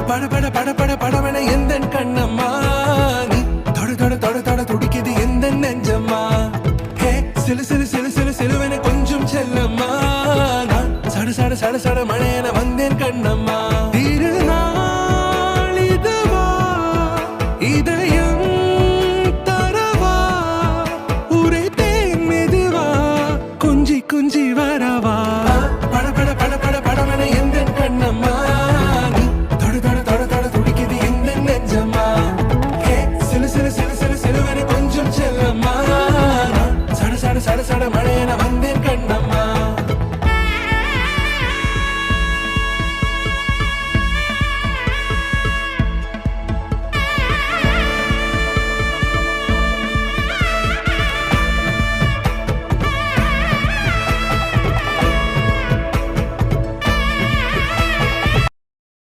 பட பட பட பட படவன எந்த கண்ணம்மா நீ தொட தொட தொட தொட துடிக்குது எந்த நெஞ்சம்மா ஹே சிலு சிலு சிலு சிலு சிலுவன கொஞ்சம் செல்லம்மா நான் சட சட சட சட மழைய